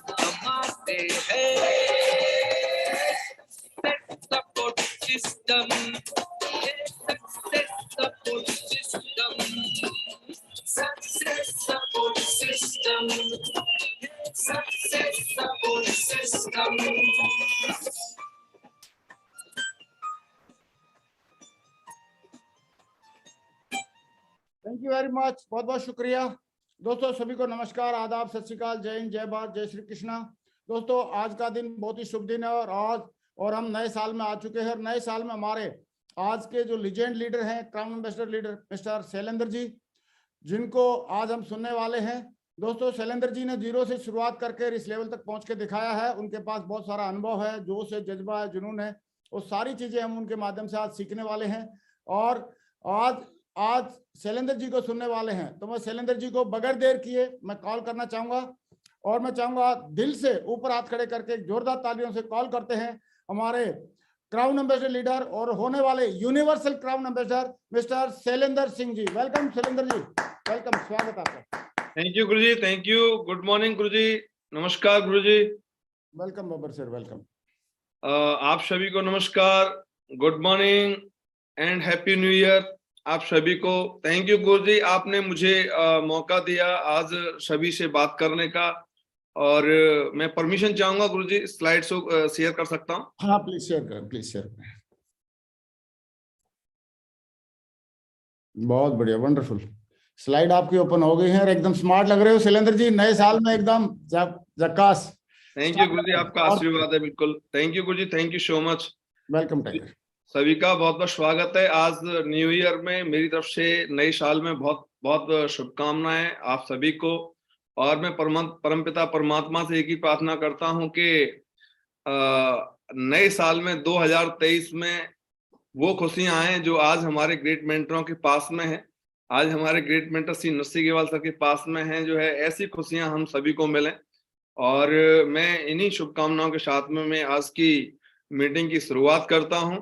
कमाते हैं support system, support system, success support system, success support system. Thank you very much, बहुत बहुत शुक्रिया दोस्तों। सभी को नमस्कार, आदाब, सत श्री अकाल, जय हिंद, जय भारत, जय श्री कृष्णा। दोस्तों आज का दिन बहुत ही शुभ दिन है और हम नए साल में आ चुके हैं। और नए साल में हमारे आज के जो लीजेंड लीडर हैं, crown ambassador leader mister Shailendra ji, जिनको आज हम सुनने वाले हैं। दोस्तों शैलेंद्र जी ने जीरो से शुरुआत करके इस लेवल तक पहुंच के दिखाया है। उनके पास बहुत सारा अनुभव है, जोश है, जज्बा है, जुनून है, और सारी चीजें हम उनके माध्यम से आज सीखने वाले हैं। और आज शैलेंद्र जी को सुनने वाले हैं, तो मैं शैलेंद्र जी को बगैर देर किए मैं कॉल करना चाहूंगा। और मैं चाहूंगा दिल से ऊपर हाथ खड़े करके जोरदार तालियों से कॉल करते हैं हमारे क्राउन एम्बेसडर लीडर और होने वाले universal crown ambassador mister Shailendra Singh ji. Welcome Shailendra ji, welcome, स्वागत आपका। Thank you guru ji, thank you. Good morning guru ji, नमस्कार guru ji. Welcome Babbar sir, welcome. आप सभी को नमस्कार, good morning and happy new year आप सभी को। थैंक यू गुरु जी, आपने मुझे मौका दिया आज सभी से बात करने का। और मैं परमिशन चाहूंगा गुरु जी, स्लाइड शो शेयर कर सकता हूँ? हाँ प्लीज शेयर करें, प्लीज शेयर करें। बहुत बढ़िया, वंडरफुल। स्लाइड आपकी ओपन हो गई है और एकदम स्मार्ट लग रहे हो शैलेंद्र जी, नए साल में एकदम झक्कास। थैंक यू गुरु जी, आपका आशीर्वाद है, बिल्कुल। Thank you guru ji, thank you so much. Welcome tiger. सभी का बहुत बहुत स्वागत है आज न्यू ईयर में। मेरी तरफ से नए साल में बहुत बहुत शुभकामनाएं आप सभी को। और मैं परमपिता परमात्मा से एक ही प्रार्थना करता हूं कि नए साल में 2023 में वो खुशियां आए जो आज हमारे ग्रेट मेंटरों के पास में है। आज हमारे great mentor Shri Narsingh Gewal sir के पास में है, जो है ऐसी खुशियां हम सभी को मिलें। और मैं इन्हीं शुभकामनाओं के साथ में मैं आज की मीटिंग की शुरुआत करता हूं।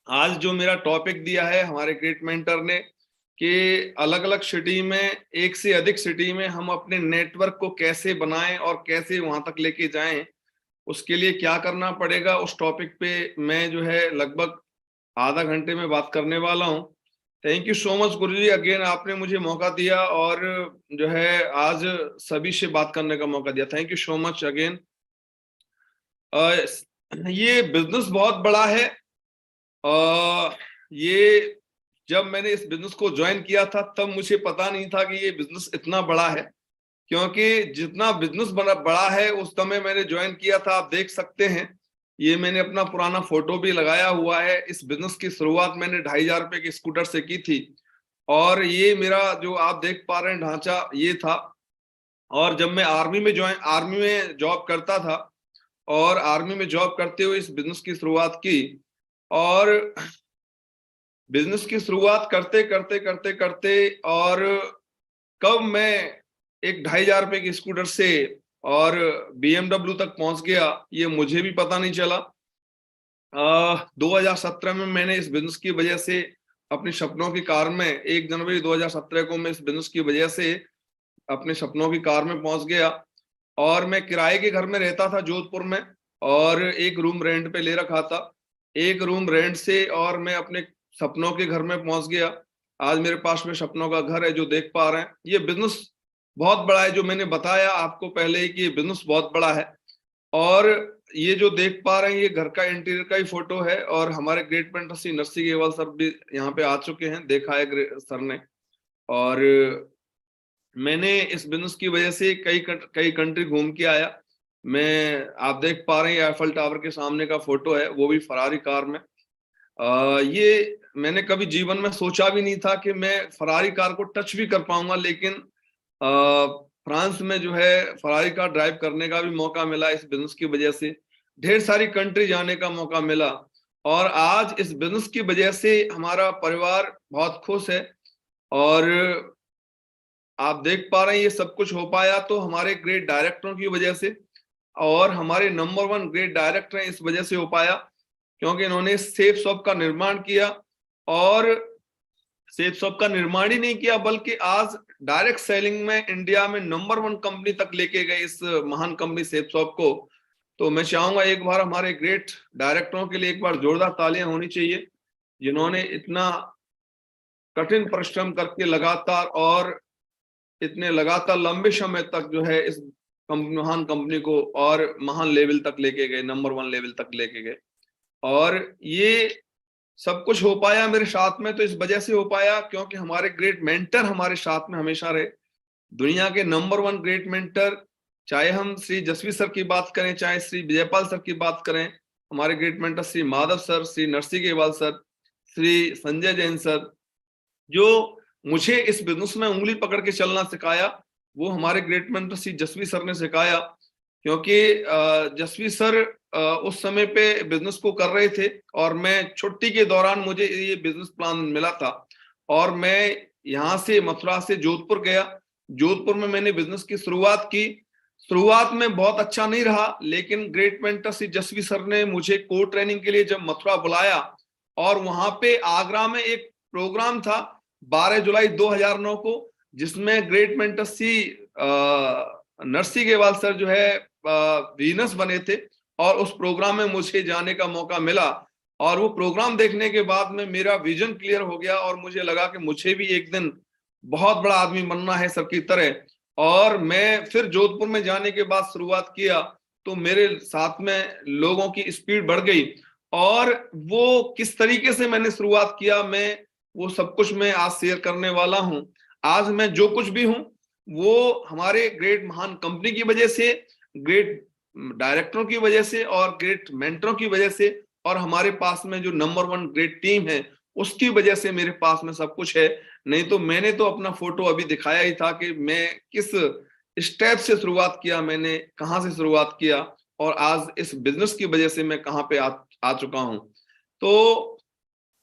आज जो मेरा टॉपिक दिया है हमारे ग्रेट मेंटर ने कि अलग अलग सिटी में, एक से अधिक सिटी में हम अपने नेटवर्क को कैसे बनाएं और कैसे वहां तक लेके जाएं, उसके लिए क्या करना पड़ेगा, उस टॉपिक पे मैं जो है लगभग आधा घंटे में बात करने वाला हूं। Thank you so much Guru ji, again आपने मुझे मौका दिया और जो है आज सभी से बात करने का मौका दिया। Thank you so much again. ये बिजनेस बहुत बड़ा है। ये जब मैंने इस बिजनेस को ज्वाइन किया था तब मुझे पता नहीं था कि ये बिजनेस इतना बड़ा है, क्योंकि जितना बिजनेस बड़ा है उस समय मैंने ज्वाइन किया था। आप देख सकते हैं, ये मैंने अपना पुराना फोटो भी लगाया हुआ है। इस बिजनेस की शुरुआत मैंने 2500 रुपए के स्कूटर से की थी और ये मेरा जो आप देख पा रहे हैं ढांचा ये था। और जब मैं आर्मी में जॉब करता था और आर्मी में जॉब करते हुए इस बिजनेस की शुरुआत की। और बिजनेस की शुरुआत करते करते करते करते और कब मैं एक 2500 रुपए के स्कूटर से और BMW तक पहुंच गया ये मुझे भी पता नहीं चला। 2017 में मैंने इस बिजनेस की वजह से अपने सपनों की कार में 1 जनवरी 2017 को मैं इस बिजनेस की वजह से अपने सपनों की कार में पहुंच गया। और मैं किराए के घर में रहता था जोधपुर में और एक रूम रेंट पे ले रखा था। एक रूम रेंट से और मैं अपने सपनों के घर में पहुंच गया। आज मेरे पास में सपनों का घर है जो देख पा रहे हैं। ये बिजनेस बहुत बड़ा है, जो मैंने बताया आपको पहले ही कि ये बिजनेस बहुत बड़ा है। और ये जो देख पा रहे हैं ये घर का इंटीरियर का ही फोटो है। और हमारे great mentor Shri Narsingh Gewal sir भी यहाँ पे आ चुके हैं, देखा है सर ने। और मैंने इस बिजनेस की वजह से कई कंट्री घूम के आया। मैं आप देख पा रहे हैं एफल टावर के सामने का फोटो है, वो भी फरारी कार में। ये मैंने कभी जीवन में सोचा भी नहीं था कि मैं फरारी कार को टच भी कर पाऊंगा, लेकिन फ्रांस में जो है फरारी कार ड्राइव करने का भी मौका मिला। इस बिजनेस की वजह से ढेर सारी कंट्री जाने का मौका मिला। और आज इस बिजनेस की वजह से हमारा परिवार बहुत खुश है। और आप देख पा रहे हैं ये सब कुछ हो पाया तो हमारे ग्रेट डायरेक्टरों की वजह से। और हमारे नंबर 1 ग्रेट डायरेक्टर हैं, इस वजह से हो पाया क्योंकि इन्होंने सेफ शॉप का निर्माण किया और सेफ शॉप का निर्माण ही नहीं किया, बल्कि आज डायरेक्ट सेलिंग में इंडिया में नंबर 1 कंपनी तक लेके गए इस महान कंपनी सेफ शॉप को। तो मैं चाहूंगा एक बार हमारे ग्रेट डायरेक्टरों के लिए एक बार जोरदार तालियां होनी चाहिए, जिन्होंने इतना कठिन परिश्रम करके लगातार लंबे समय तक जो है इस महान कंपनी को और महान लेवल तक लेके गए, नंबर 1 लेवल तक लेके गए। और ये सब कुछ हो पाया मेरे साथ में तो इस वजह से हो पाया क्योंकि हमारे ग्रेट मेंटर हमारे साथ में हमेशा रहे। दुनिया के नंबर 1 ग्रेट मेंटर, चाहे हम श्री जसवी सर की बात करें, चाहे श्री विजयपाल सर की बात करें, हमारे great mentor Shri Madhav sir, Shri Narsingh Gewal sir, Shri Sanjay Jain sir, जो मुझे इस बिजनेस में उंगली पकड़ के चलना सिखाया, वो हमारे ग्रेट मेंटर श्री जसवी सर ने सिखाया। क्योंकि जसवी सर उस समय पे बिजनेस को कर रहे थे और मैं छुट्टी के दौरान मुझे ये बिजनेस प्लान मिला था और मैं यहाँ से मथुरा से जोधपुर गया। जोधपुर में मैंने बिजनेस की शुरुआत की। शुरुआत में बहुत अच्छा नहीं रहा, लेकिन ग्रेट मेंटर श्री जसवी सर ने मुझे कोर ट्रेनिंग के लिए जब मथुरा बुलाया और वहां पे आगरा में एक प्रोग्राम था 12 जुलाई 2009 को, जिसमें great mentor Shri Narsingh Gewal sir जो है वीनस बने थे और उस प्रोग्राम में मुझे जाने का मौका मिला। और वो प्रोग्राम देखने के बाद में मेरा विजन क्लियर हो गया और मुझे लगा कि मुझे भी एक दिन बहुत बड़ा आदमी बनना है सर की तरह। और मैं फिर जोधपुर में जाने के बाद शुरुआत किया तो मेरे साथ में लोगों की स्पीड बढ़ गई। और वो किस तरीके से मैंने शुरुआत किया, मैं वो सब कुछ मैं आज शेयर करने वाला हूं। आज मैं जो कुछ भी हूं वो हमारे ग्रेट महान कंपनी की वजह से, ग्रेट डायरेक्टरों की वजह से और ग्रेट मेंटरों की वजह से, और हमारे पास में जो नंबर 1 ग्रेट टीम है उसकी वजह से मेरे पास में सब कुछ है। नहीं तो मैंने तो अपना फोटो अभी दिखाया ही था कि मैं किस स्टेप से शुरुआत किया, मैंने कहां से शुरुआत किया और आज इस बिजनेस की वजह से मैं कहां पे आ चुका हूं। तो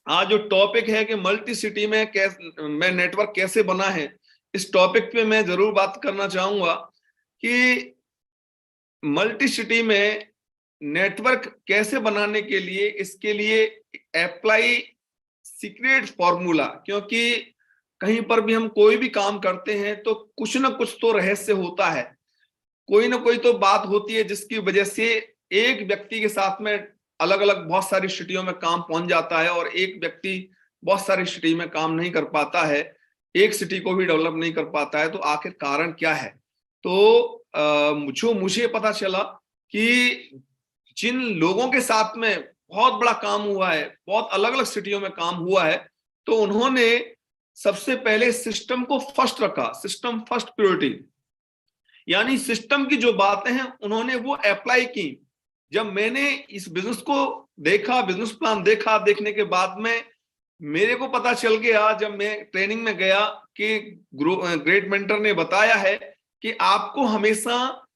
आज जो टॉपिक है कि मल्टी सिटी में मैं नेटवर्क कैसे बना है, इस टॉपिक पे मैं जरूर बात करना चाहूंगा कि मल्टी सिटी में नेटवर्क कैसे बनाने के लिए, इसके लिए अप्लाई सीक्रेट फॉर्मूला। क्योंकि कहीं पर भी हम कोई भी काम करते हैं तो कुछ ना कुछ तो रहस्य होता है, कोई ना कोई तो बात होती है जिसकी वजह से एक व्यक्ति के साथ में अलग अलग बहुत सारी सिटियों में काम पहुंच जाता है और एक व्यक्ति बहुत सारी सिटी में काम नहीं कर पाता है, एक सिटी को भी डेवलप नहीं कर पाता है। तो आखिर कारण क्या है? तो जो मुझे पता चला कि जिन लोगों के साथ में बहुत बड़ा काम हुआ है, बहुत अलग अलग सिटियों में काम हुआ है, तो उन्होंने सबसे पहले सिस्टम को फर्स्ट रखा, सिस्टम फर्स्ट प्रायोरिटी, यानी सिस्टम की जो बातें हैं उन्होंने वो अप्लाई की। जब मैंने इस बिजनेस को देखा, बिजनेस प्लान देखा, देखने के बाद में मेरे को पता चल गया, जब मैं ट्रेनिंग में गया, कि ग्रेट मेंटर ने बताया है कि आपको हमेशा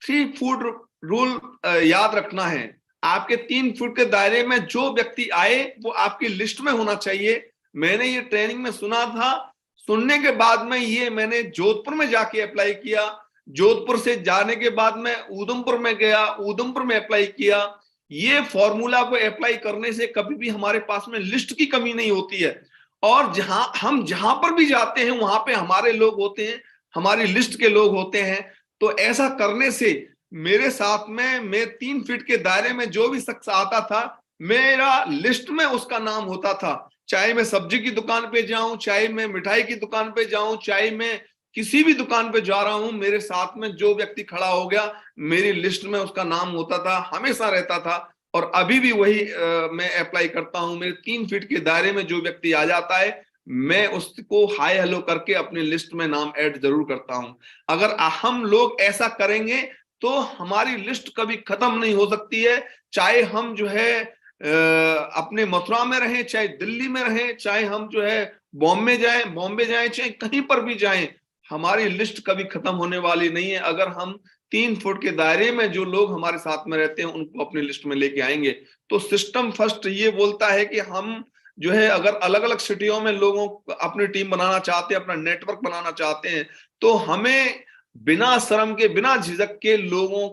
3 फुट रूल याद रखना है। आपके 3 फुट के दायरे में जो व्यक्ति आए वो आपकी लिस्ट में होना चाहिए। मैंने ये ट्रेनिंग में सुना था, सुनने के बाद में ये मैंने जोधपुर में जाके अप्लाई किया। जोधपुर से जाने के बाद मैं उधमपुर में गया, उधमपुर में अप्लाई किया। ये फॉर्मूला को अप्लाई करने से कभी भी हमारे पास में लिस्ट की कमी नहीं होती है, और जहां पर भी जाते हैं वहां पे हमारे लोग होते हैं, हमारी लिस्ट के लोग होते हैं। तो ऐसा करने से मेरे साथ में मैं 3 फीट के दायरे में जो भी शख्स आता था, मेरा लिस्ट में उसका नाम होता था। चाहे मैं सब्जी की दुकान पे जाऊं, चाहे मैं मिठाई की दुकान पे जाऊं, चाहे मैं किसी भी दुकान पे जा रहा हूं, मेरे साथ में जो व्यक्ति खड़ा हो गया मेरी लिस्ट में उसका नाम होता था, हमेशा रहता था। और अभी भी वही मैं अप्लाई करता हूं। मेरे 3 फीट के दायरे में जो व्यक्ति आ जाता है मैं उसको हाय हेलो करके अपनी लिस्ट में नाम ऐड जरूर करता हूं। अगर हम लोग ऐसा करेंगे तो हमारी लिस्ट कभी खत्म नहीं हो सकती है। चाहे हम जो है अपने मथुरा में रहें, चाहे दिल्ली में रहें, चाहे हम जो है बॉम्बे जाएं, चाहे कहीं पर भी जाएं, हमारी लिस्ट कभी खत्म होने वाली नहीं है। अगर हम 3 फुट के दायरे में जो लोग हमारे साथ में रहते हैं उनको अपनी लिस्ट में लेके आएंगे। तो सिस्टम फर्स्ट ये बोलता है कि हम जो है अगर अलग अलग सिटियों में लोगों अपनी टीम बनाना चाहते हैं, अपना नेटवर्क बनाना चाहते हैं, तो हमें बिना शर्म के, बिना झिझक के लोगों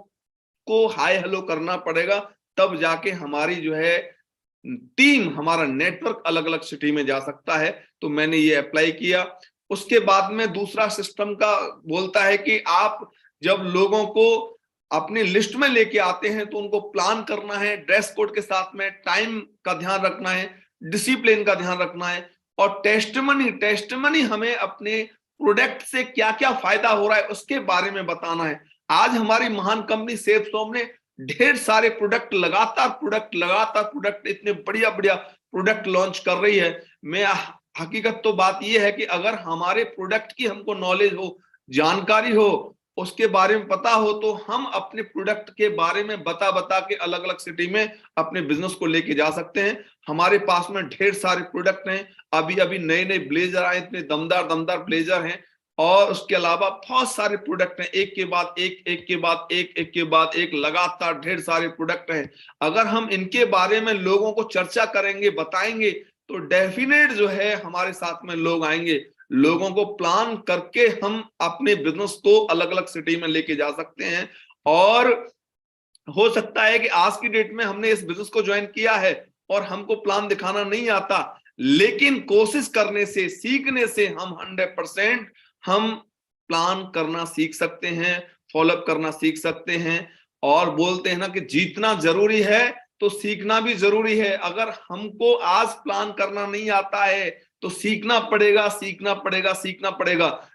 को हाय हेलो करना पड़ेगा। तब जाके हमारी जो है टीम, हमारा नेटवर्क अलग अलग सिटी में जा सकता है। तो मैंने ये अप्लाई किया। उसके बाद में दूसरा सिस्टम का बोलता है कि आप जब लोगों को अपनी लिस्ट में लेके आते हैं तो उनको प्लान करना है, ड्रेस कोड के साथ में टाइम का ध्यान रखना है, डिसिप्लिन का ध्यान रखना है, और टेस्टमनी हमें अपने प्रोडक्ट से क्या क्या फायदा हो रहा है उसके बारे में बताना है। आज हमारी महान कंपनी सेल्सफॉर्म ने ढेर सारे लगातार प्रोडक्ट इतने बढ़िया बढ़िया प्रोडक्ट लॉन्च कर रही है। मैं हकीकत तो बात यह है कि अगर हमारे प्रोडक्ट की हमको नॉलेज हो, जानकारी हो, उसके बारे में पता हो, तो हम अपने प्रोडक्ट के बारे में बता के अलग अलग सिटी में अपने बिजनेस को लेके जा सकते हैं। हमारे पास में ढेर सारे प्रोडक्ट हैं। अभी नए ब्लेजर आए, इतने दमदार ब्लेजर हैं, और उसके अलावा बहुत सारे प्रोडक्ट हैं, एक के बाद एक लगातार ढेर सारे प्रोडक्ट हैं। अगर हम इनके बारे में लोगों को चर्चा करेंगे, बताएंगे, तो डेफिनेट जो है हमारे साथ में लोग आएंगे। लोगों को प्लान करके हम अपने बिजनेस को अलग अलग सिटी में लेके जा सकते हैं। और हो सकता है कि आज की डेट में हमने इस बिजनेस को ज्वाइन किया है और हमको प्लान दिखाना नहीं आता, लेकिन कोशिश करने से, सीखने से हम 100% हम प्लान करना सीख सकते हैं, फॉलोअप करना सीख सकते हैं। और बोलते हैं ना कि जीतना जरूरी है तो सीखना भी जरूरी है। अगर हमको आज प्लान करना नहीं आता है तो सीखना पड़ेगा।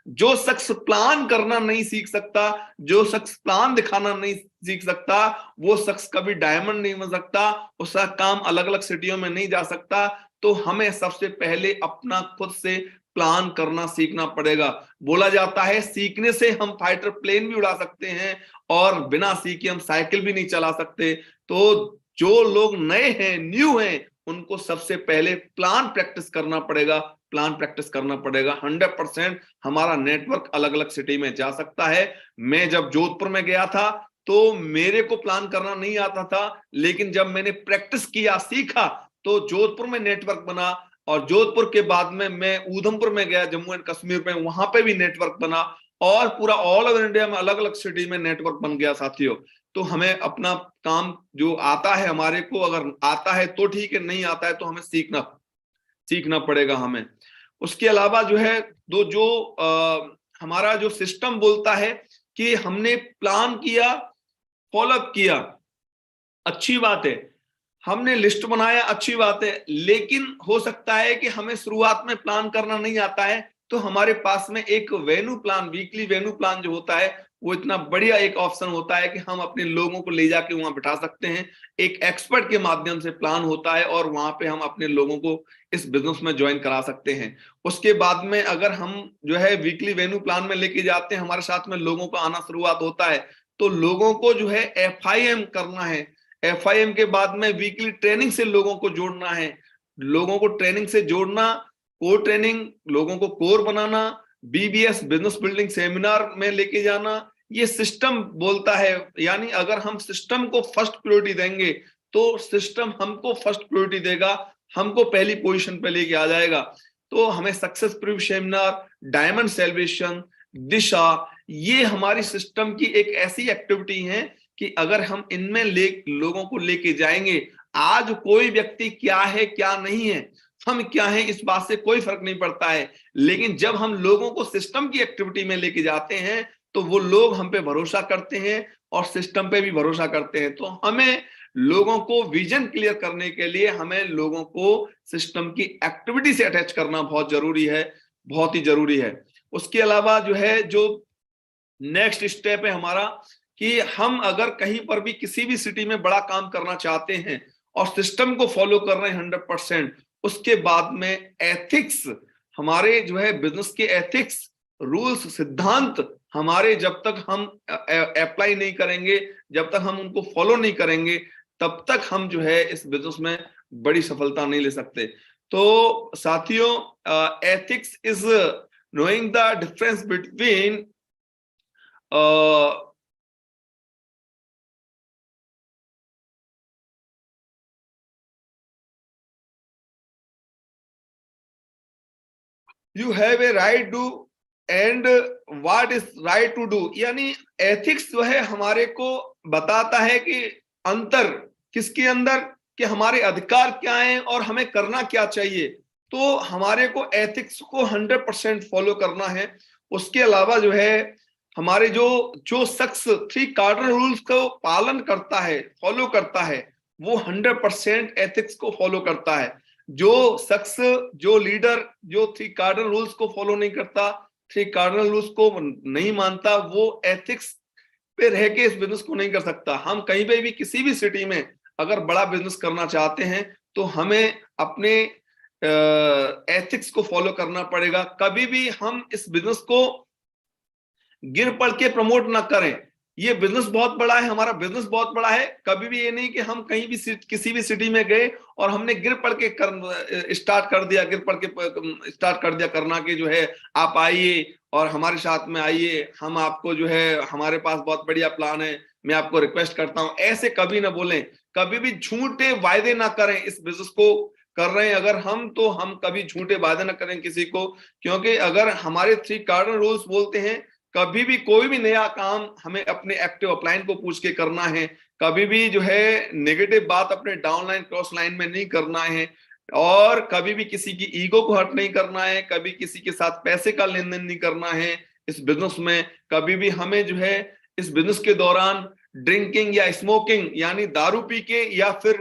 जो शख्स प्लान करना नहीं सीख सकता, जो शख्स प्लान दिखाना नहीं सीख सकता, वो शख्स कभी डायमंड नहीं बन सकता, उसका काम अलग अलग सिटियों में नहीं जा सकता। तो हमें सबसे पहले अपना खुद से प्लान करना सीखना पड़ेगा। बोला जाता है सीखने से हम फाइटर प्लेन भी उड़ा सकते हैं, और बिना सीखे हम साइकिल भी नहीं चला सकते। तो जो लोग नए हैं, न्यू हैं, उनको सबसे पहले प्लान प्रैक्टिस करना पड़ेगा। 100% हमारा नेटवर्क अलग अलग सिटी में जा सकता है। मैं जब जोधपुर में गया था तो मेरे को प्लान करना नहीं आता था, लेकिन जब मैंने प्रैक्टिस किया, सीखा, तो जोधपुर में नेटवर्क बना। और जोधपुर के बाद में मैं ऊधमपुर में गया, जम्मू एंड कश्मीर में, वहां पे भी नेटवर्क बना, और पूरा ऑल ओवर इंडिया में अलग अलग सिटी में नेटवर्क बन गया साथियों। तो हमें अपना काम जो आता है, हमारे को अगर आता है तो ठीक है, नहीं आता है तो हमें सीखना पड़ेगा हमें। उसके अलावा जो है हमारा जो सिस्टम बोलता है कि हमने प्लान किया, फॉलोअप किया, अच्छी बात है, हमने लिस्ट बनाया, अच्छी बात है, लेकिन हो सकता है कि हमें शुरुआत में प्लान करना नहीं आता है। तो हमारे पास में एक venue plan, weekly venue plan जो होता है, वो इतना बढ़िया एक ऑप्शन होता है कि हम अपने लोगों को ले जाके वहां बिठा सकते हैं। एक एक्सपर्ट के माध्यम से प्लान होता है, और वहां पे हम अपने लोगों को इस बिजनेस में ज्वाइन करा सकते हैं। उसके बाद में अगर हम जो है वीकली वेन्यू प्लान में लेके जाते हैं, हमारे साथ में लोगों का आना शुरुआत होता है, तो लोगों को जो है FIM करना है। FIM के बाद में वीकली ट्रेनिंग से लोगों को जोड़ना है, लोगों को ट्रेनिंग से जोड़ना, कोर ट्रेनिंग, लोगों को कोर बनाना, BBS बिजनेस बिल्डिंग सेमिनार में लेके जाना, ये सिस्टम बोलता है। यानी अगर हम सिस्टम को फर्स्ट प्रायोरिटी देंगे तो सिस्टम हमको फर्स्ट प्रायोरिटी देगा, हमको पहली पोजीशन पे लेके आ जाएगा। तो हमें success proof seminar, diamond celebration, Disha, ये हमारी सिस्टम की एक ऐसी एक्टिविटी है कि अगर हम इनमें लोगों को लेके जाएंगे, आज कोई व्यक्ति क्या है क्या नहीं है, हम क्या हैं, इस बात से कोई फर्क नहीं पड़ता है, लेकिन जब हम लोगों को सिस्टम की एक्टिविटी में लेके जाते हैं तो वो लोग हम पे भरोसा करते हैं और सिस्टम पे भी भरोसा करते हैं। तो हमें लोगों को विजन क्लियर करने के लिए हमें लोगों को सिस्टम की एक्टिविटी से अटैच करना बहुत जरूरी है, बहुत ही जरूरी है। उसके अलावा जो है, जो नेक्स्ट स्टेप है हमारा, कि हम अगर कहीं पर भी किसी भी सिटी में बड़ा काम करना चाहते हैं और सिस्टम को फॉलो कर रहे हैं 100%, उसके बाद में एथिक्स, हमारे जो है बिजनेस के एथिक्स, रूल्स, सिद्धांत हमारे जब तक हम अप्लाई नहीं करेंगे, जब तक हम उनको फॉलो नहीं करेंगे, तब तक हम जो है इस बिजनेस में बड़ी सफलता नहीं ले सकते। तो साथियों, ethics is knowing the difference between you have a right to and what is right to do। यानी एथिक्स जो है हमारे को बताता है कि अंतर किसके अंदर, कि हमारे अधिकार क्या हैं और हमें करना क्या चाहिए। तो हमारे को एथिक्स को 100% फॉलो करना है। उसके अलावा जो है हमारे जो शख्स 3 कार्डिनल रूल्स को पालन करता है, फॉलो करता है, वो 100% एथिक्स को फॉलो करता है। जो शख्स, जो लीडर जो 3 कार्डिनल रूल्स को फॉलो नहीं करता, 3 कार्डिनल रूल्स को नहीं मानता, वो एथिक्स पे रह के इस बिजनेस को नहीं कर सकता। हम कहीं पे भी किसी भी सिटी में अगर बड़ा बिजनेस करना चाहते हैं तो हमें अपने एथिक्स को फॉलो करना पड़ेगा। कभी भी हम इस बिजनेस को गिर पड़ के प्रमोट ना करें। ये बिजनेस बहुत बड़ा है, हमारा बिजनेस बहुत बड़ा है। कभी भी ये नहीं कि हम कहीं भी किसी भी सिटी में गए और हमने गिर पड़ के स्टार्ट कर दिया, स्टार्ट कर दिया करना कि जो है आप आइए और हमारे साथ में आइए, हम आपको जो है हमारे पास बहुत बढ़िया प्लान है, मैं आपको रिक्वेस्ट करता हूं। ऐसे कभी ना बोलें, कभी भी झूठे वायदे ना करें। इस बिजनेस को कर रहे हैं अगर हम, तो हम कभी झूठे वायदे ना करें किसी को, क्योंकि अगर हमारे 3 कार्डिनल रूल्स बोलते हैं कभी भी कोई भी नया काम हमें अपने एक्टिव अपलाइन को पूछ के करना है। कभी भी जो है नेगेटिव बात अपने डाउनलाइन क्रॉस लाइन में नहीं करना है, और कभी भी किसी की ईगो को हर्ट नहीं करना है, कभी किसी के साथ पैसे का लेन देन नहीं करना है इस बिजनेस में। कभी भी हमें जो है इस बिजनेस के दौरान ड्रिंकिंग या स्मोकिंग यानी दारू पी के या फिर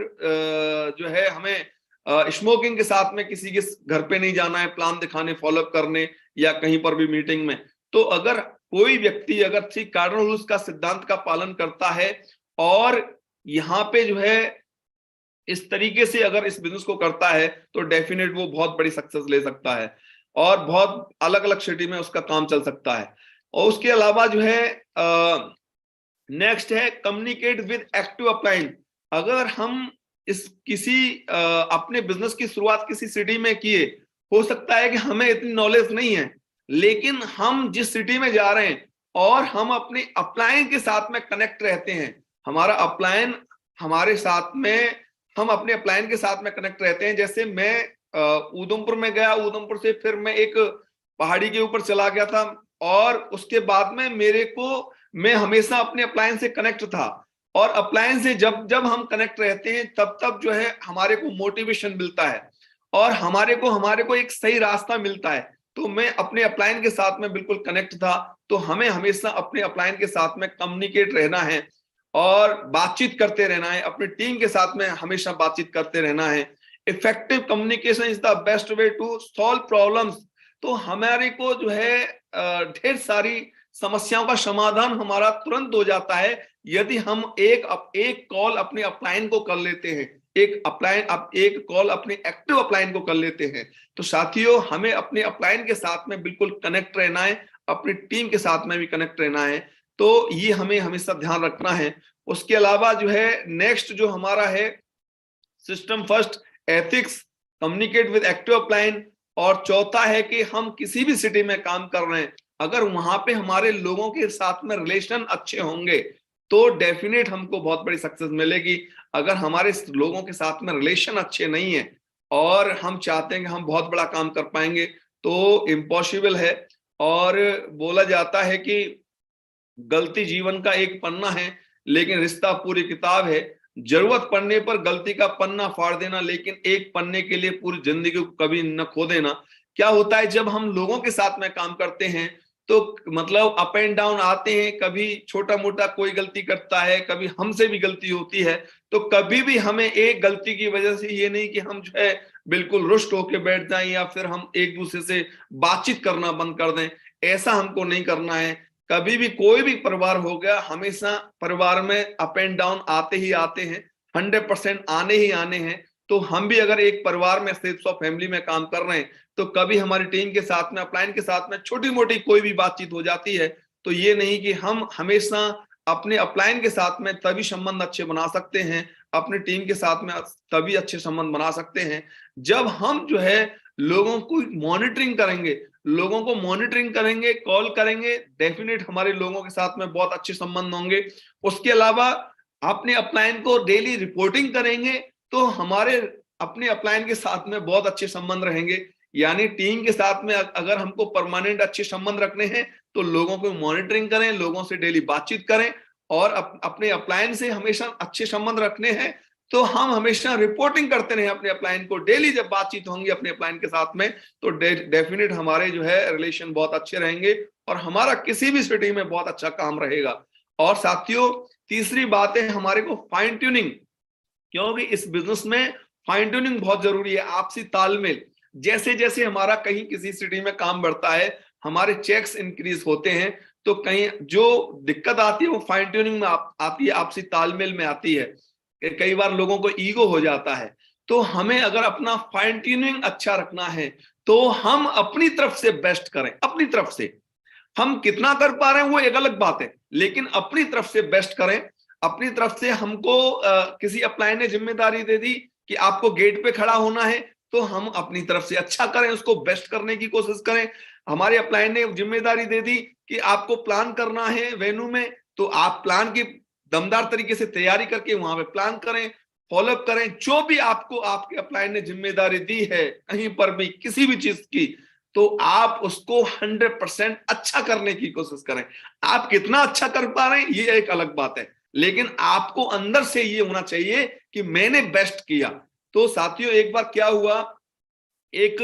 जो है हमें स्मोकिंग के साथ में किसी के घर पे नहीं जाना है प्लान दिखाने, फॉलोअप करने या कहीं पर भी मीटिंग में। तो अगर कोई व्यक्ति अगर 3 कार्डिनल रूल्स का सिद्धांत का पालन करता है और यहाँ पे जो है इस तरीके से अगर इस बिजनेस को करता है तो डेफिनेट वो बहुत बड़ी सक्सेस ले सकता है और बहुत अलग अलग सिटी में उसका काम चल सकता है। और उसके अलावा जो है नेक्स्ट है कम्युनिकेट विद एक्टिव अपलाइन। अगर हम अपने बिजनेस की शुरुआत किसी सिटी में किए, हो सकता है कि हमें इतनी नॉलेज नहीं है, लेकिन हम जिस सिटी में जा रहे हैं और हम अपने अपलाइन के साथ में कनेक्ट रहते हैं, हमारा अपलाइन हमारे साथ में, हम अपने अपलाइन के साथ में कनेक्ट रहते हैं। जैसे मैं उधमपुर में गया, उधमपुर से फिर मैं एक पहाड़ी के ऊपर चला गया था और उसके बाद में मैं हमेशा अपने अपलाइन से कनेक्ट था। और अपलाइन से जब हम कनेक्ट रहते हैं तब जो है हमारे को मोटिवेशन मिलता है और हमारे को एक सही रास्ता मिलता है। तो मैं अपने अपलाइन के साथ में बिल्कुल कनेक्ट था। तो हमें हमेशा अपने अपलाइन के साथ में कम्युनिकेट रहना है और बातचीत करते रहना है, अपनी टीम के साथ में हमेशा बातचीत करते रहना है। Effective communication is the best way to solve problems. तो हमारे को जो है ढेर सारी समस्याओं का समाधान हमारा तुरंत हो जाता है यदि हम एक कॉल अपने अपलाइन को कर लेते हैं, एक कॉल अपने एक्टिव अपलाइन को कर लेते हैं। तो साथियों, हमें अपने अपलाइन के साथ में बिल्कुल कनेक्ट रहना है, अपनी टीम के साथ में भी कनेक्ट रहना है। तो ये हमें हमेशा ध्यान रखना है। उसके अलावा जो है नेक्स्ट जो हमारा है system first, ethics, communicate with active upline. और चौथा है कि हम किसी भी सिटी में काम कर रहे हैं, अगर वहां पे हमारे लोगों के साथ में रिलेशन अच्छे होंगे तो डेफिनेट हमको बहुत बड़ी सक्सेस मिलेगी। अगर हमारे लोगों के साथ में रिलेशन अच्छे नहीं है और हम चाहते हैं कि हम बहुत बड़ा काम कर पाएंगे तो इम्पॉसिबल है। और बोला जाता है कि गलती जीवन का एक पन्ना है लेकिन रिश्ता पूरी किताब है। जरूरत पड़ने पर गलती का पन्ना फाड़ देना, लेकिन एक पन्ने के लिए पूरी जिंदगी को कभी न खो देना। क्या होता है जब हम लोगों के साथ में काम करते हैं तो मतलब अप एंड डाउन आते हैं, कभी छोटा मोटा कोई गलती करता है, कभी हमसे भी गलती होती है। तो कभी भी हमें एक गलती की वजह से ये नहीं कि हम जो है बिल्कुल रुष्ट होके बैठ जाएं या फिर हम एक दूसरे से बातचीत करना बंद कर दें, ऐसा हमको नहीं करना है। कभी भी कोई भी परिवार हो गया, हमेशा परिवार में अप एंड डाउन आते ही आते हैं, 100% आने ही आने हैं। तो हम भी अगर एक परिवार में स्टेप्स ऑफ फैमिली में काम कर रहे हैं तो कभी हमारी टीम के साथ में, अपलाइन के साथ में छोटी मोटी कोई भी बातचीत हो जाती है तो ये नहीं कि हम हमेशा अपने अपलाइन के साथ में तभी संबंध अच्छे बना सकते हैं, अपनी टीम के साथ में तभी अच्छे संबंध बना सकते हैं जब हम जो है लोगों को मॉनिटरिंग करेंगे, कॉल करेंगे, डेफिनेट हमारे लोगों के साथ में बहुत अच्छे संबंध होंगे। उसके अलावा अपने अपलाइन को डेली रिपोर्टिंग करेंगे तो हमारे अपने अपलाइन के साथ में बहुत अच्छे संबंध रहेंगे। यानी टीम के साथ में अगर हमको परमानेंट अच्छे संबंध रखने हैं तो लोगों को मॉनिटरिंग करें, लोगों से डेली बातचीत करें और अपने अपलाइन से हमेशा अच्छे संबंध रखने हैं तो हम हमेशा रिपोर्टिंग करते रहे अपने अपलाइन को, डेली जब बातचीत होंगी अपने अपलाइन के साथ में, तो डेफिनेट हमारे जो है रिलेशन बहुत अच्छे रहेंगे और हमारा किसी भी सिटी में बहुत अच्छा काम रहेगा। और साथियों, तीसरी बात है हमारे को फाइन ट्यूनिंग, क्योंकि इस बिजनेस में फाइन ट्यूनिंग बहुत जरूरी है, आपसी तालमेल। जैसे जैसे हमारा कहीं किसी सिटी में काम बढ़ता है, हमारे चेक्स इंक्रीज होते हैं, तो कहीं जो दिक्कत आती है वो फाइन ट्यूनिंग में आती है, आपसी तालमेल में आती है। कई बार लोगों को ईगो हो जाता है, तो हमें अगर अपना फाइन ट्यूनिंग अच्छा रखना है तो हम अपनी तरफ से बेस्ट करें। अपनी तरफ से हम कितना कर पा रहे हैं वो एक अलग बात है, लेकिन अपनी तरफ से बेस्ट करें। अपनी तरफ से हमको किसी अपलाइन ने जिम्मेदारी दे दी कि आपको गेट पे खड़ा होना है, तो हम अपनी तरफ से अच्छा करें, उसको बेस्ट करने की कोशिश करें। हमारे अपलाइन ने जिम्मेदारी दे दी कि आपको प्लान करना है वेन्यू में, तो आप प्लान की दमदार तरीके से तैयारी करके वहां पे प्लान करें, फॉलोअप करें। जो भी आपको आपके अपलाइन ने जिम्मेदारी दी है कहीं पर भी किसी भी चीज की, तो आप उसको 100% अच्छा करने की कोशिश करें। आप कितना अच्छा कर पा रहे हैं ये एक अलग बात है, लेकिन आपको अंदर से ये होना चाहिए कि मैंने बेस्ट किया। तो साथियों, एक बार क्या हुआ, एक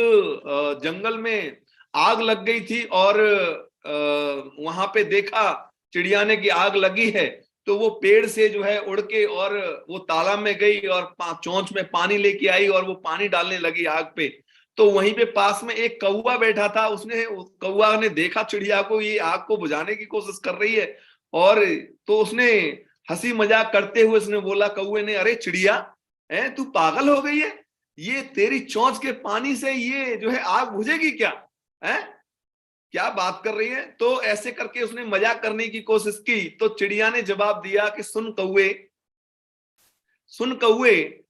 जंगल में आग लग गई थी और वहां पे देखा चिड़िया ने कि आग लगी है, तो वो पेड़ से जो है उड़ के और वो तालाब में गई और चोंच में पानी लेके आई और वो पानी डालने लगी आग पे। तो वहीं पे पास में एक कौवा बैठा था, कौवा ने देखा चिड़िया को ये आग को बुझाने की कोशिश कर रही है, और तो उसने हंसी मजाक करते हुए उसने बोला, कौवे ने, अरे चिड़िया, तू पागल हो गई है, ये तेरी चोंच के पानी से ये जो है आग बुझेगी क्या, है क्या बात कर रही है। तो ऐसे करके उसने मजाक करने की कोशिश की, तो चिड़िया ने जवाब दिया कि सुन कौवे,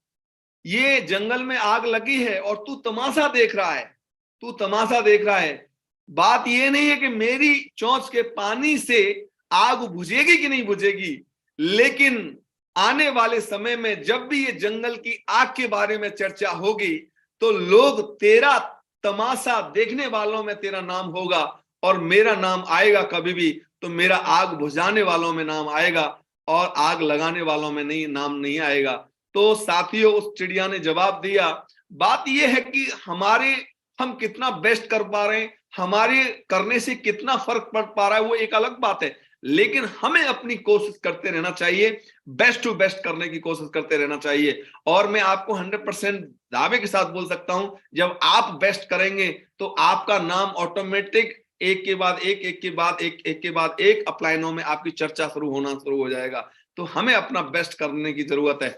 ये जंगल में आग लगी है और तू तमाशा देख रहा है। बात ये नहीं है कि मेरी चोंच के पानी से आग बुझेगी कि नहीं बुझेगी, लेकिन आने वाले समय में जब भी ये जंगल की आग के बारे में चर्चा होगी, तो लोग तेरा तमाशा देखने वालों में तेरा नाम होगा और मेरा नाम आएगा कभी भी, तो मेरा आग बुझाने वालों में नाम आएगा और आग लगाने वालों में नाम नहीं आएगा। तो साथियों, उस चिड़िया ने जवाब दिया, बात यह है कि हम कितना बेस्ट कर पा रहे हैं, हमारे करने से कितना फर्क पड़ पा रहा है वो एक अलग बात है, लेकिन हमें अपनी कोशिश करते रहना चाहिए, बेस्ट टू बेस्ट करने की कोशिश करते रहना चाहिए। और मैं आपको 100% दावे के साथ बोल सकता हूं, जब आप बेस्ट करेंगे तो आपका नाम ऑटोमेटिक एक के बाद एक अपलाइनों में आपकी चर्चा शुरू हो जाएगा। तो हमें अपना बेस्ट करने की जरूरत है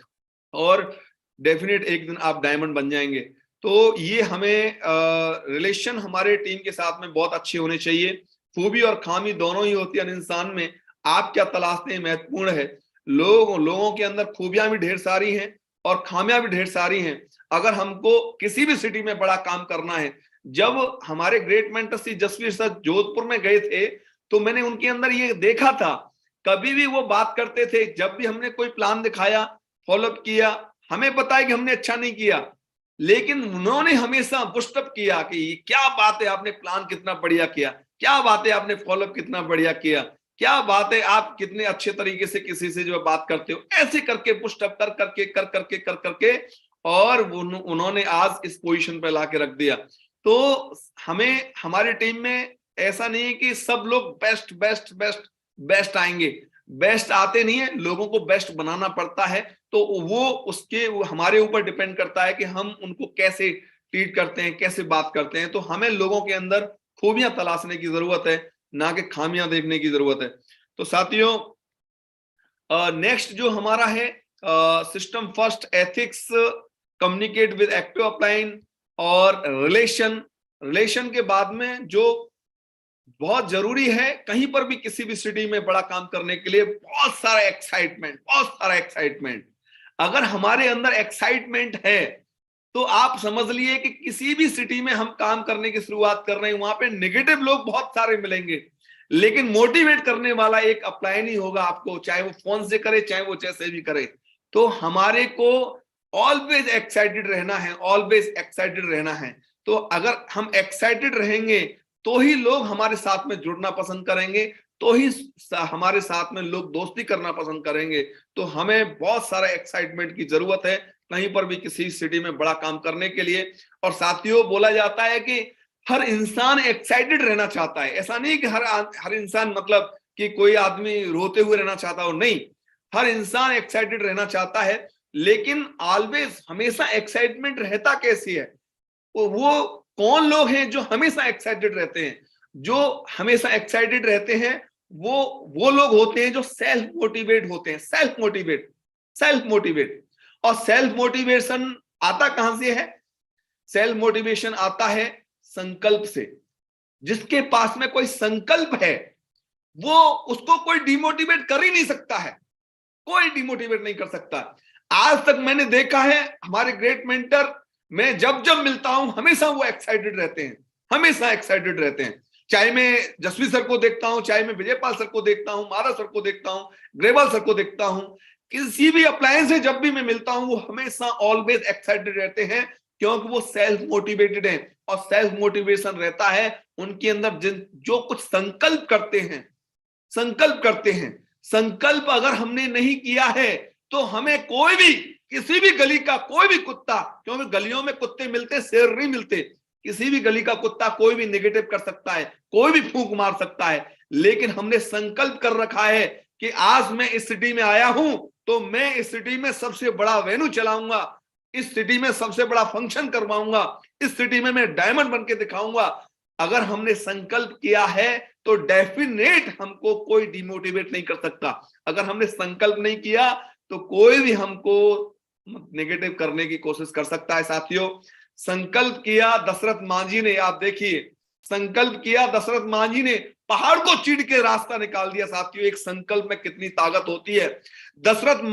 और डेफिनेट एक दिन आप डायमंड बन जाएंगे। तो ये हमें रिलेशन हमारे टीम के साथ में बहुत अच्छे होने चाहिए। खूबी और खामी दोनों ही होती है इंसान में, आप क्या तलाशते हैं महत्वपूर्ण है। लोगों के अंदर खूबियां भी ढेर सारी हैं और खामियां भी ढेर सारी हैं। अगर हमको किसी भी सिटी में बड़ा काम करना है, जब हमारे great mentor Shri Jasvir sir Jodhpur में गए थे, तो मैंने उनके अंदर ये देखा था, कभी भी वो बात करते थे, जब भी हमने कोई प्लान दिखाया, फॉलोअप किया, हमें पता है कि हमने अच्छा नहीं किया, लेकिन उन्होंने हमेशा पुशअप किया कि क्या बात है, आपने प्लान कितना बढ़िया किया, क्या बात है आपने फॉलोअप कितना बढ़िया किया, क्या बात है आप कितने अच्छे तरीके से किसी से जो बात करते हो। ऐसे करके पुशअप कर करके और उन्होंने आज इस पोजीशन पे लाके रख दिया। तो हमें हमारी टीम में ऐसा नहीं है कि सब लोग बेस्ट आएंगे, बेस्ट आते नहीं है, लोगों को बेस्ट बनाना पड़ता है। तो वो हमारे ऊपर डिपेंड करता है कि हम उनको कैसे ट्रीट करते हैं, कैसे बात करते हैं। तो हमें लोगों के अंदर खूबियां तलाशने की जरूरत है, ना कि खामियां देखने की जरूरत है। तो साथियों, नेक्स्ट जो हमारा है system first, ethics, communicate with active upline और रिलेशन के बाद में जो बहुत जरूरी है, कहीं पर भी किसी भी सिटी में बड़ा काम करने के लिए बहुत सारा एक्साइटमेंट। अगर हमारे अंदर एक्साइटमेंट है तो आप समझ लिए कि किसी भी सिटी में हम काम करने की शुरुआत कर रहे हैं, वहां पे नेगेटिव लोग बहुत सारे मिलेंगे, लेकिन मोटिवेट करने वाला एक अपलाइन ही होगा आपको, चाहे वो फोन से करे, चाहे वो जैसे भी करे। तो हमारे को ऑलवेज एक्साइटेड रहना है। तो अगर हम एक्साइटेड रहेंगे तो ही लोग हमारे साथ में जुड़ना पसंद करेंगे, तो ही हमारे साथ में लोग दोस्ती करना पसंद करेंगे। तो हमें बहुत सारा एक्साइटमेंट की जरूरत है कहीं पर भी किसी सिटी में बड़ा काम करने के लिए। और साथियों, बोला जाता है कि हर इंसान एक्साइटेड रहना चाहता है। ऐसा नहीं कि हर इंसान मतलब कि कोई आदमी रोते हुए रहना चाहता हो, नहीं, हर इंसान एक्साइटेड रहना चाहता है। लेकिन ऑलवेज हमेशा एक्साइटमेंट रहता कैसी है? वो कौन लोग हैं जो हमेशा एक्साइटेड रहते हैं? जो हमेशा एक्साइटेड रहते हैं वो लोग होते हैं जो सेल्फ मोटिवेट होते हैं। Self motivate. और सेल्फ मोटिवेशन आता कहां से है? सेल्फ मोटिवेशन आता है संकल्प से। जिसके पास में कोई संकल्प है वो, उसको कोई डिमोटिवेट कर ही नहीं सकता है, कोई डिमोटिवेट नहीं कर सकता। आज तक मैंने देखा है हमारे ग्रेट मेंटर, मैं जब जब मिलता हूं हमेशा वो एक्साइटेड रहते हैं, हमेशा एक्साइटेड रहते हैं। चाहे मैं जसवी सर को देखता हूं, चाहे मैं विजयपाल सर को देखता हूं, मारा सर को देखता हूं, ग्रेवाल सर को देखता हूं, किसी भी अप्लायंस से जब भी मैं मिलता हूं वो हमेशा ऑलवेज एक्साइटेड रहते हैं, क्योंकि वो सेल्फ मोटिवेटेड हैं। और सेल्फ मोटिवेशन रहता है उनके अंदर, जो कुछ संकल्प करते हैं। संकल्प अगर हमने नहीं किया है तो हमें कोई भी, किसी भी गली का कोई भी कुत्ता, क्योंकि गलियों में कुत्ते मिलते, शेर नहीं मिलते, किसी भी गली का कुत्ता कोई भी नेगेटिव कर सकता है, कोई भी फूंक मार सकता है। लेकिन हमने संकल्प कर रखा है कि आज मैं इस सिटी में आया हूं तो मैं इस सिटी में सबसे बड़ा वेन्यू चलाऊंगा, इस सिटी में सबसे बड़ा फंक्शन करवाऊंगा, इस सिटी में मैं डायमंड बन के दिखाऊंगा। अगर हमने संकल्प किया है तो डेफिनेट हमको कोई डिमोटिवेट नहीं कर सकता। अगर हमने संकल्प नहीं किया तो कोई भी हमको नेगेटिव करने की कोशिश कर सकता है। साथियों, संकल्प किया दशरथ मांझी ने, आप देखिए, संकल्प किया दशरथ मांझी ने, पहाड़ को चीर के रास्ता निकाल दिया। साथियों, एक संकल्प में कितनी ताकत होती है। दशरथ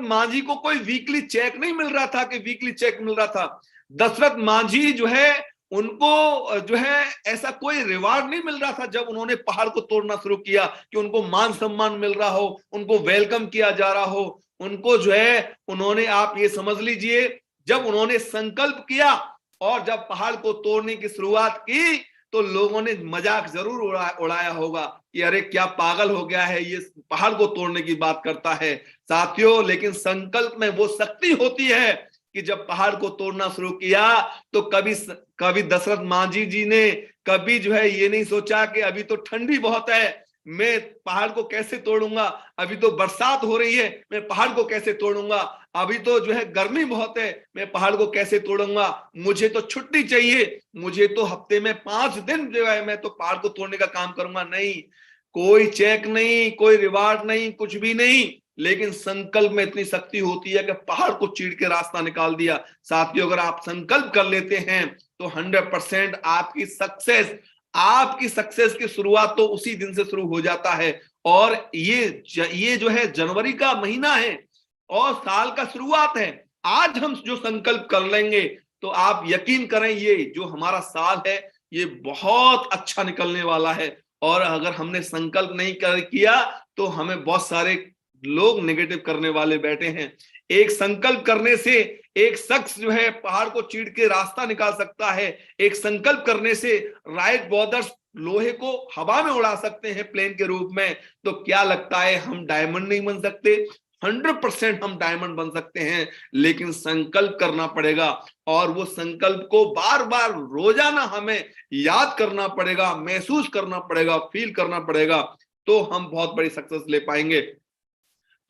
मांझी को कोई वीकली चेक नहीं मिल रहा था कि वीकली चेक मिल रहा था। दशरथ मांझी जो है, उनको जो है ऐसा कोई रिवार्ड नहीं मिल रहा था जब उन्होंने पहाड़ को तोड़ना शुरू किया, कि उनको मान सम्मान मिल रहा हो, उनको वेलकम किया जा रहा हो, उनको जो है उन्होंने, आप ये समझ लीजिए, जब उन्होंने संकल्प किया और जब पहाड़ को तोड़ने की शुरुआत की तो लोगों ने मजाक जरूर उड़ाया होगा कि अरे क्या पागल हो गया है, ये पहाड़ को तोड़ने की बात करता है। साथियों, लेकिन संकल्प में वो शक्ति होती है कि जब पहाड़ को तोड़ना शुरू किया तो कभी दशरथ मांझी जी ने कभी जो है ये नहीं सोचा कि अभी तो ठंडी बहुत है, मैं पहाड़ को कैसे तोड़ूंगा, अभी तो बरसात हो रही है, मैं पहाड़ को कैसे तोड़ूंगा, अभी तो जो है गर्मी बहुत है, मैं पहाड़ को कैसे तोड़ूंगा, मुझे तो छुट्टी चाहिए, मुझे तो हफ्ते में 5 दिन जो है मैं तो पहाड़ को तोड़ने का काम करूंगा। नहीं, कोई चेक नहीं, कोई रिवार्ड नहीं, कुछ भी नहीं, लेकिन संकल्प में इतनी शक्ति होती है कि पहाड़ को चीर के रास्ता निकाल दिया। साथियों, अगर आप संकल्प कर लेते हैं तो 100% आपकी सक्सेस की शुरुआत तो उसी दिन से शुरू हो जाता है। और ये जो है जनवरी का महीना है और साल का शुरुआत है। आज हम जो संकल्प कर लेंगे तो आप यकीन करें, ये जो हमारा साल है ये बहुत अच्छा निकलने वाला है। और अगर हमने संकल्प नहीं किया तो हमें बहुत सारे लोग नेगेटिव करने वाले बैठे हैं। एक संकल्प करने से एक शख्स जो है पहाड़ को चीर के रास्ता निकाल सकता है। एक संकल्प करने से राइट ब्रदर्स लोहे को हवा में उड़ा सकते हैं प्लेन के रूप में। तो क्या लगता है हम डायमंड नहीं बन सकते? 100% हम डायमंड बन सकते हैं, लेकिन संकल्प करना पड़ेगा। और वो संकल्प को बार बार रोजाना हमें याद करना पड़ेगा, महसूस करना पड़ेगा, फील करना पड़ेगा, तो हम बहुत बड़ी सक्सेस ले पाएंगे।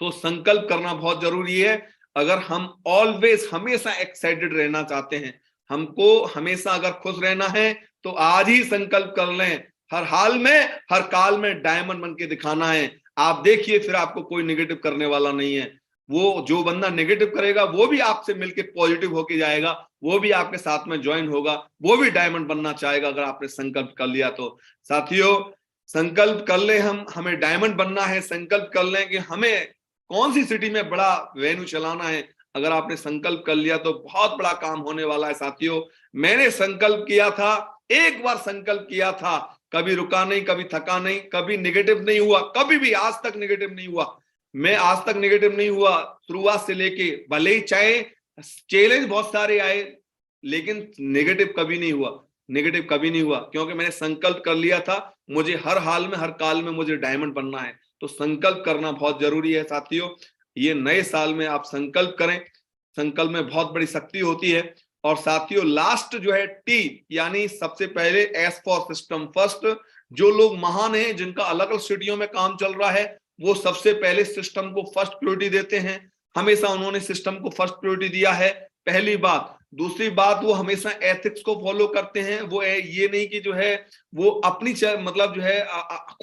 तो संकल्प करना बहुत जरूरी है। अगर हम ऑलवेज हमेशा एक्साइटेड रहना चाहते हैं, हमको हमेशा अगर खुश रहना है तो आज ही संकल्प कर लें, हर हाल में हर काल में डायमंड बन के दिखाना है। आप देखिए, फिर आपको कोई नेगेटिव करने वाला नहीं है। वो जो बंदा नेगेटिव करेगा वो भी आपसे मिलके पॉजिटिव होके जाएगा, वो भी आपके साथ में ज्वाइन होगा, वो भी डायमंड बनना चाहेगा अगर आपने संकल्प कर लिया तो। साथियों, संकल्प कर ले, हमें डायमंड बनना है। संकल्प कर लें कि हमें कौन सी सिटी में बड़ा वेन्यू चलाना है। अगर आपने संकल्प कर लिया तो बहुत बड़ा काम होने वाला है। साथियों, मैंने संकल्प किया था, एक बार संकल्प किया था, कभी रुका नहीं, कभी थका नहीं, कभी नेगेटिव नहीं हुआ, कभी भी आज तक नेगेटिव नहीं हुआ। मैं आज तक नेगेटिव नहीं हुआ शुरुआत से लेके, भले ही चाहे चैलेंज बहुत सारे आए लेकिन नेगेटिव कभी नहीं हुआ। नेगेटिव कभी नहीं हुआ, क्योंकि मैंने संकल्प कर लिया था मुझे हर हाल में हर काल में मुझे डायमंड बनना है। तो संकल्प करना बहुत जरूरी है साथियों। ये नए साल में आप संकल्प करें, संकल्प में बहुत बड़ी शक्ति होती है। और साथियों लास्ट जो है टी, यानी सबसे पहले एस फॉर सिस्टम फर्स्ट। जो लोग महान हैं, जिनका अलग अलग सिटियों में काम चल रहा है, वो सबसे पहले सिस्टम को फर्स्ट प्रायोरिटी देते हैं। हमेशा उन्होंने सिस्टम को फर्स्ट प्रायोरिटी दिया है, पहली बात। दूसरी बात, वो हमेशा एथिक्स को फॉलो करते हैं। वो ये नहीं कि जो है वो अपनी मतलब जो है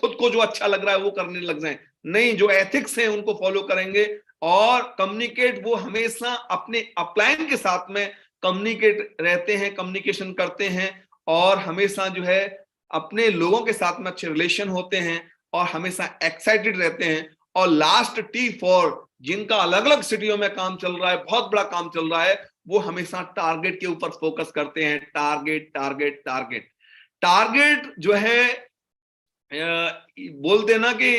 खुद को जो अच्छा लग रहा है वो करने लग जाएं, नहीं, जो एथिक्स हैं उनको फॉलो करेंगे। और कम्युनिकेट, वो हमेशा अपने अपलाइन के साथ में कम्युनिकेट रहते हैं, कम्युनिकेशन करते हैं, और हमेशा जो है अपने लोगों के साथ में अच्छे रिलेशन होते हैं, और हमेशा एक्साइटेड रहते हैं। और लास्ट टी फॉर, जिनका अलग अलग सिटियों में काम चल रहा है, बहुत बड़ा काम चल रहा है, वो हमेशा टारगेट के ऊपर फोकस करते हैं। टारगेट टारगेट टारगेट टारगेट जो है बोलते ना कि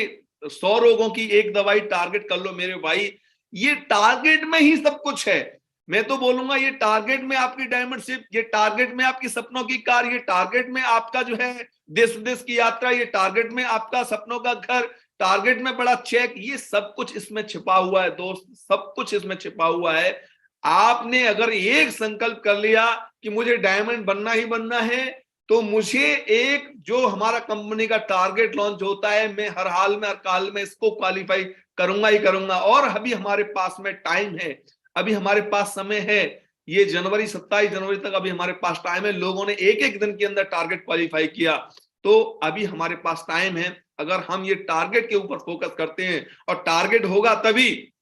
100 रोगों की एक दवाई टारगेट कर लो मेरे भाई। ये टारगेट में ही सब कुछ है। मैं तो बोलूंगा ये टारगेट में आपकी डायमंड शिप, ये टारगेट में आपकी सपनों की कार, ये टारगेट में आपका जो है देश विदेश की यात्रा, ये टारगेट में आपका सपनों का घर, टारगेट में बड़ा चेक, ये सब कुछ इसमें छिपा हुआ है दोस्त, सब कुछ इसमें छिपा हुआ है। आपने अगर एक संकल्प कर लिया कि मुझे डायमंड बनना ही बनना है, तो मुझे एक जो हमारा कंपनी का टारगेट लॉन्च होता है, मैं हर हाल में हर काल में इसको क्वालिफाई करूंगा ही करूंगा। और अभी हमारे पास में टाइम है, अभी हमारे पास समय है। ये जनवरी 27 जनवरी तक अभी हमारे पास टाइम है। लोगों ने एक एक दिन के अंदर टारगेट क्वालिफाई किया, तो अभी हमारे पास टाइम है। अगर हम ये टारगेट के ऊपर फोकस करते हैं, और टारगेट होगा तभी,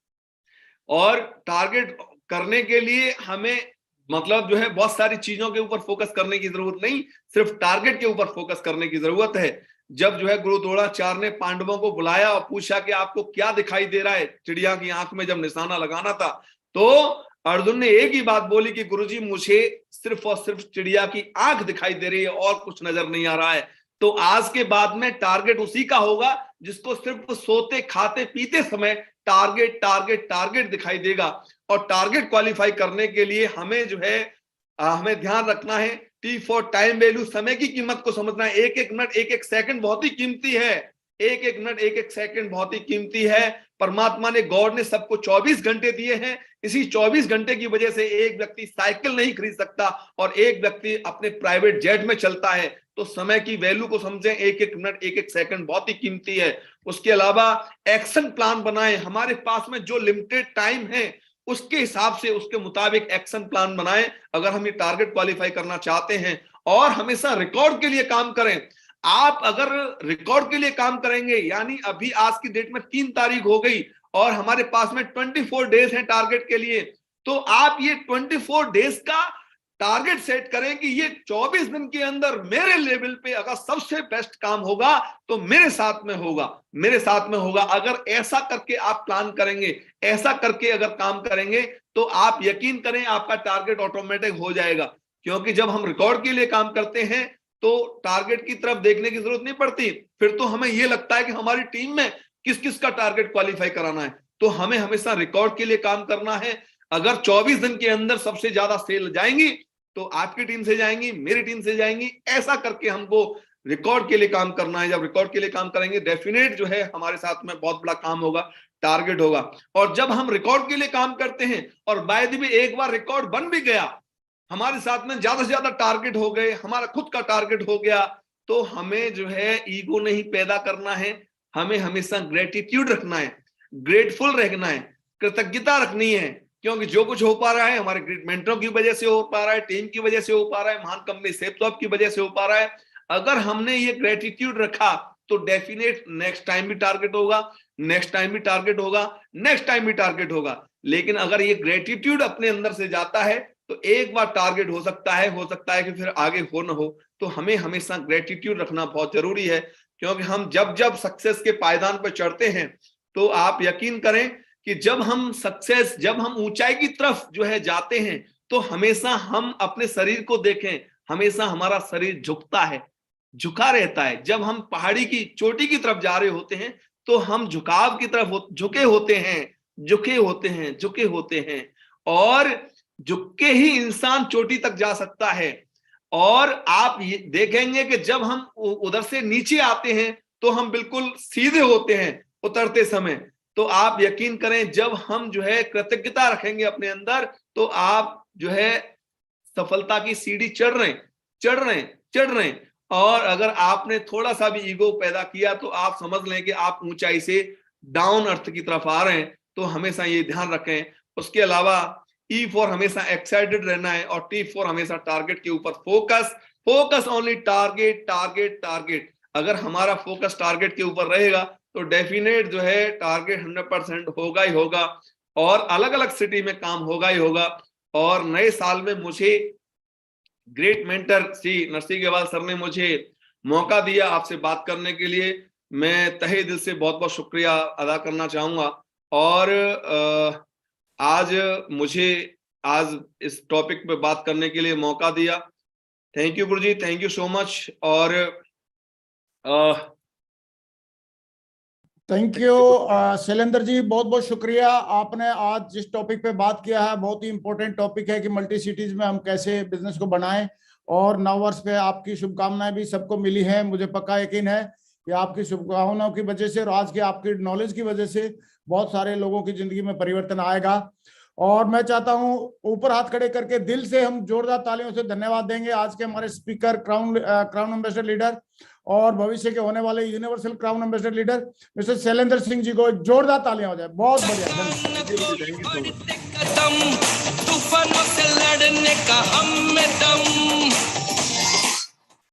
और टारगेट करने के लिए हमें मतलब जो है बहुत सारी चीजों के ऊपर फोकस करने की जरूरत नहीं, सिर्फ टारगेट के ऊपर फोकस करने की जरूरत है। जब जो है गुरु द्रोणाचार्य ने पांडवों को बुलाया और पूछा कि आपको क्या दिखाई दे रहा है, चिड़िया की आंख में जब निशाना लगाना था, तो अर्जुन ने एक ही बात बोली कि गुरुजी मुझे सिर्फ और सिर्फ चिड़िया की आंख दिखाई दे रही है, और कुछ नजर नहीं आ रहा है। तो आज के बाद में टारगेट उसी का होगा जिसको सिर्फ सोते खाते पीते समय टारगेट टारगेट टारगेट दिखाई देगा। और टारगेट क्वालिफाई करने के लिए हमें जो है हमें ध्यान रखना है टी फॉर टाइम वैल्यू, समय की कीमत को समझना है। एक एक मिनट एक एक सेकंड बहुत ही कीमती है, एक एक मिनट एक एक सेकंड बहुत ही कीमती है। परमात्मा ने, गॉड ने सबको 24 घंटे दिए हैं। इसी 24 घंटे की वजह से एक व्यक्ति साइकिल नहीं खरीद सकता और एक व्यक्ति अपने प्राइवेट जेट में चलता है। तो समय की वैल्यू को समझें, एक एक मिनट एक एक सेकंड बहुत ही कीमती है। उसके अलावा एक्शन प्लान बनाएं। हमारे पास में जो लिमिटेड टाइम है उसके हिसाब से, उसके मुताबिक एक्शन प्लान बनाएं अगर हम ये टारगेट क्वालिफाई करना चाहते हैं। और हमेशा रिकॉर्ड के लिए काम करें। आप अगर रिकॉर्ड के लिए काम करेंगे, यानी अभी आज की डेट में 3 तारीख हो गई और हमारे पास में 24 डेज हैं टारगेट के लिए, तो आप ये 24 डेज का टारगेट सेट करें कि ये 24 दिन के अंदर मेरे लेवल पे अगर सबसे बेस्ट काम होगा तो मेरे साथ में होगा, मेरे साथ में होगा। अगर ऐसा करके आप प्लान करेंगे, ऐसा करके अगर काम करेंगे, तो आप यकीन करें आपका टारगेट ऑटोमेटिक हो जाएगा। क्योंकि जब हम रिकॉर्ड के लिए काम करते हैं तो टारगेट की तरफ देखने की जरूरत नहीं पड़ती। फिर तो हमें यह लगता है कि हमारी टीम में किस किस का टारगेट क्वालिफाई कराना है। तो हमें हमेशा रिकॉर्ड के लिए काम करना है। अगर 24 दिन के अंदर सबसे ज्यादा सेल जाएंगी तो आपकी टीम से जाएंगी, मेरी टीम से जाएंगी। ऐसा करके हमको रिकॉर्ड के लिए काम करना है। जब रिकॉर्ड के लिए काम करेंगे, डेफिनेट जो है हमारे साथ में बहुत बड़ा काम होगा, टारगेट होगा। और जब हम रिकॉर्ड के लिए काम करते हैं और बाय द वे एक बार रिकॉर्ड बन भी गया, हमारे साथ में ज्यादा से ज्यादा टारगेट हो गए, हमारा खुद का टारगेट हो गया, तो हमें जो है ईगो नहीं पैदा करना है। हमें हमेशा ग्रेटिट्यूड रखना है, ग्रेटफुल रहना है, कृतज्ञता रखनी है। क्योंकि जो कुछ हो पा रहा है हमारे ग्रेट मेंटरों की वजह से हो पा रहा है, टीम की वजह से हो पा रहा है, महान कंपनी सेपटॉप की वजह से हो पा रहा है। अगर हमने ये ग्रेटिट्यूड रखा तो डेफिनेट नेक्स्ट टाइम भी टारगेट होगा, नेक्स्ट टाइम भी टारगेट होगा, नेक्स्ट टाइम भी टारगेट होगा। लेकिन अगर ये ग्रेटिट्यूड अपने अंदर से जाता है तो एक बार टारगेट हो सकता है कि फिर आगे हो ना हो। तो हमें हमेशा ग्रेटिट्यूड रखना बहुत जरूरी है। क्योंकि हम जब जब सक्सेस के पायदान पर चढ़ते हैं, तो आप यकीन करें कि जब हम ऊंचाई की तरफ जो है जाते हैं, तो हमेशा हम अपने शरीर को देखें, हमेशा हमारा शरीर झुकता है, झुका रहता है। जब हम पहाड़ी की चोटी की तरफ जा रहे होते हैं तो हम झुकाव की तरफ झुके होते हैं। और झुक के ही इंसान चोटी तक जा सकता है। और आप ये देखेंगे कि जब हम उधर से नीचे आते हैं तो हम बिल्कुल सीधे होते हैं उतरते समय। तो आप यकीन करें, जब हम जो है कृतज्ञता रखेंगे अपने अंदर, तो आप जो है सफलता की सीढ़ी चढ़ रहे हैं। और अगर आपने थोड़ा सा भी ईगो पैदा किया तो आप समझ लें कि आप ऊंचाई से डाउन अर्थ की तरफ आ रहे हैं। तो हमेशा ये ध्यान रखें। उसके अलावा E फॉर हमेशा एक्साइटेड रहना है, और T फॉर हमेशा टारगेट के ऊपर फोकस ओनली टारगेट। अगर हमारा फोकस टारगेट के ऊपर रहेगा तो डेफिनेट जो है टारगेट 100% होगा ही होगा, और अलग अलग सिटी में काम होगा ही होगा। और नए साल में मुझे great mentor Shri Narsingh Agarwal sir ने मुझे मौका दिया आपसे बात करने के लिए। मैं तहे दिल से बहुत बहुत शुक्रिया अदा करना चाहूंगा। और आज इस टॉपिक पे बात करने के लिए मौका दिया। Thank you Guruji, thank you so much. और थैंक यू शैलेंद्र जी, बहुत बहुत शुक्रिया। आपने आज जिस टॉपिक पे बात किया है बहुत ही इंपॉर्टेंट टॉपिक है कि मल्टी सिटीज में हम कैसे बिजनेस को बनाएं। और नववर्ष पे आपकी शुभकामनाएं भी सबको मिली हैं। मुझे पक्का यकीन है कि आपकी शुभकामनाओं की वजह से और आज की आपकी नॉलेज की वजह से बहुत सारे लोगों की जिंदगी में परिवर्तन आएगा। और मैं चाहता हूं ऊपर हाथ खड़े करके दिल से हम जोरदार तालियों से धन्यवाद देंगे आज के हमारे स्पीकर, क्राउन एम्बेसडर लीडर और भविष्य के होने वाले universal crown ambassador leader mister Shailendra Singh ji को जोरदार तालियां हो जाए। बहुत बढ़िया। तूफानों से लड़ने का हम में दम